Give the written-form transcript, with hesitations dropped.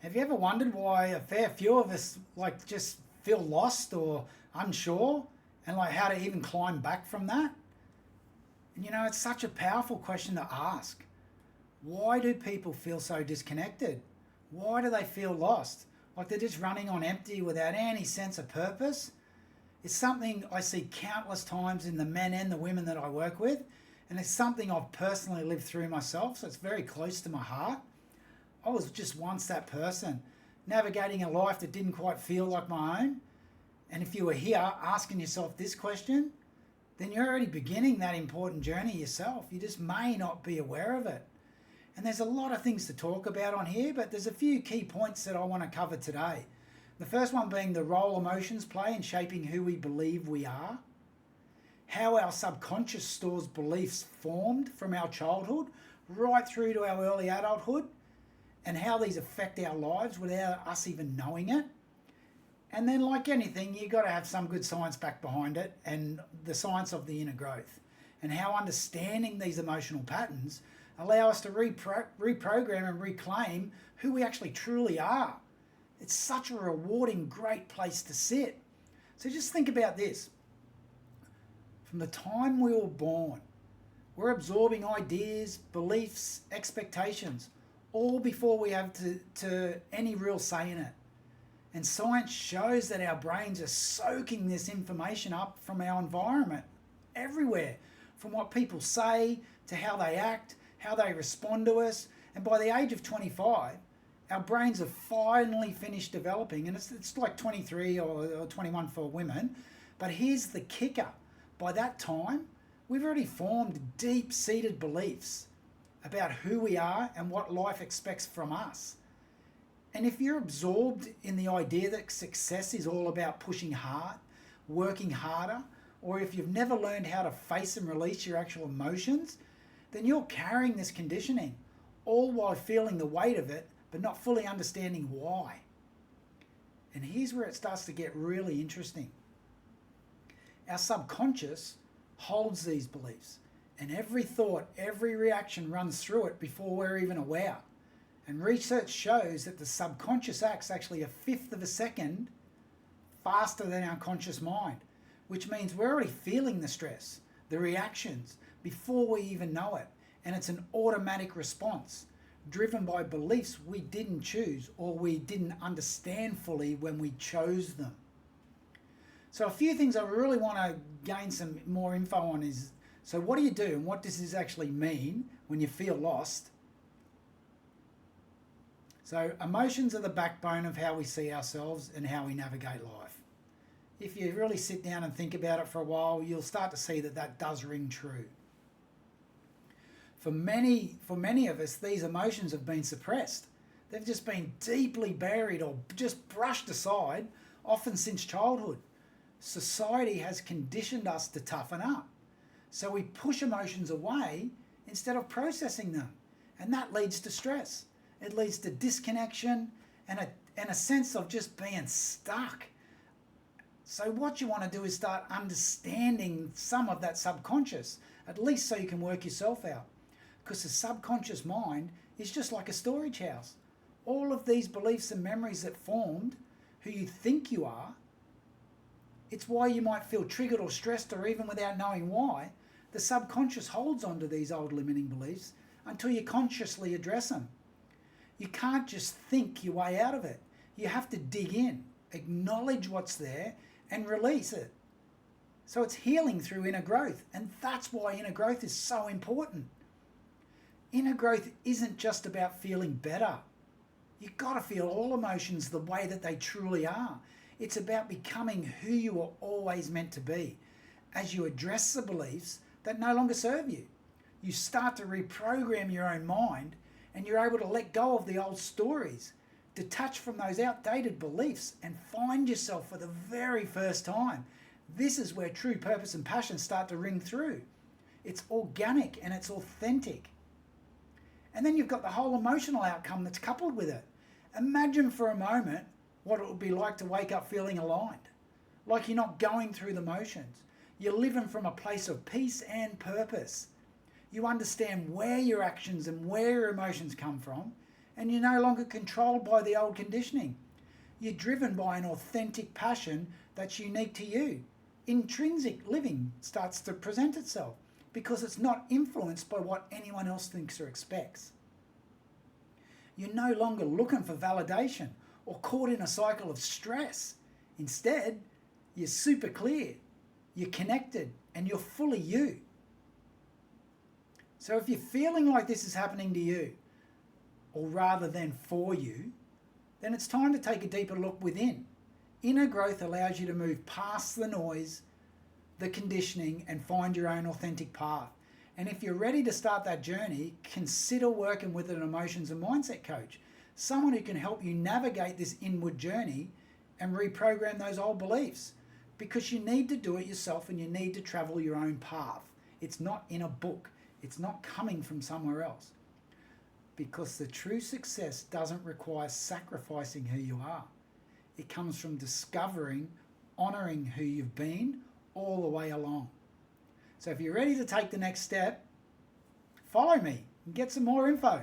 Have you ever wondered why a fair few of us just feel lost or unsure and how to even climb back from that? And it's such a powerful question to ask. Why do people feel so disconnected? Why do they feel lost? Like they're just running on empty without any sense of purpose? It's something I see countless times in the men and the women that I work with, and it's something I've personally lived through myself, so it's very close to my heart. I was just once that person, navigating a life that didn't quite feel like my own. And if you were here asking yourself this question, then you're already beginning that important journey yourself. You just may not be aware of it. And there's a lot of things to talk about on here, but there's a few key points that I want to cover today. The first one being the role emotions play in shaping who we believe we are, how our subconscious stores beliefs formed from our childhood right through to our early adulthood, and how these affect our lives without us even knowing it. And then, like anything, you've got to have some good science back behind it, and the science of the inner growth, and how understanding these emotional patterns allow us to reprogram and reclaim who we actually truly are. It's such a rewarding, great place to sit. So just think about this. From the time we were born, we're absorbing ideas, beliefs, expectations, all before we have to any real say in it. And science shows that our brains are soaking this information up from our environment everywhere, from what people say to how they act, how they respond to us. And by the age of 25, our brains have finally finished developing, and it's like 23 or 21 for women. But here's the kicker. By that time, we've already formed deep-seated beliefs about who we are and what life expects from us. And if you're absorbed in the idea that success is all about pushing hard, working harder, or if you've never learned how to face and release your actual emotions, then you're carrying this conditioning, all while feeling the weight of it, but not fully understanding why. And here's where it starts to get really interesting. Our subconscious holds these beliefs, and every thought, every reaction runs through it before we're even aware. And research shows that the subconscious acts actually a fifth of a second faster than our conscious mind, which means we're already feeling the stress, the reactions, before we even know it. And it's an automatic response driven by beliefs we didn't choose or we didn't understand fully when we chose them. So a few things I really want to gain some more info on is, so what do you do and what does this actually mean when you feel lost? So emotions are the backbone of how we see ourselves and how we navigate life. If you really sit down and think about it for a while, you'll start to see that that does ring true. For many of us, these emotions have been suppressed. They've just been deeply buried or just brushed aside, often since childhood. Society has conditioned us to toughen up. So we push emotions away instead of processing them. And that leads to stress. It leads to disconnection and a sense of just being stuck. So what you want to do is start understanding some of that subconscious, at least so you can work yourself out. Because the subconscious mind is just like a storage house. All of these beliefs and memories that formed who you think you are, it's why you might feel triggered or stressed, or even without knowing why, the subconscious holds on to these old limiting beliefs until you consciously address them. You can't just think your way out of it. You have to dig in, acknowledge what's there, and release it. So it's healing through inner growth, and that's why inner growth is so important. Inner growth isn't just about feeling better. You've got to feel all emotions the way that they truly are. It's about becoming who you were always meant to be as you address the beliefs that no longer serve you. You start to reprogram your own mind, and you're able to let go of the old stories, detach from those outdated beliefs, and find yourself for the very first time. This is where true purpose and passion start to ring through. It's organic and it's authentic. And then you've got the whole emotional outcome that's coupled with it. Imagine for a moment what it would be like to wake up feeling aligned, like you're not going through the motions. You're living from a place of peace and purpose. You understand where your actions and where your emotions come from, and you're no longer controlled by the old conditioning. You're driven by an authentic passion that's unique to you. Intrinsic living starts to present itself because it's not influenced by what anyone else thinks or expects. You're no longer looking for validation or caught in a cycle of stress. Instead, you're super clear, you're connected, and you're fully you. So if you're feeling like this is happening to you, or rather than for you, then it's time to take a deeper look within. Inner growth allows you to move past the noise, the conditioning, and find your own authentic path. And if you're ready to start that journey, consider working with an emotions and mindset coach, someone who can help you navigate this inward journey and reprogram those old beliefs. Because you need to do it yourself and you need to travel your own path. It's not in a book. It's not coming from somewhere else. Because the true success doesn't require sacrificing who you are. It comes from discovering, honouring who you've been all the way along. So if you're ready to take the next step, follow me and get some more info.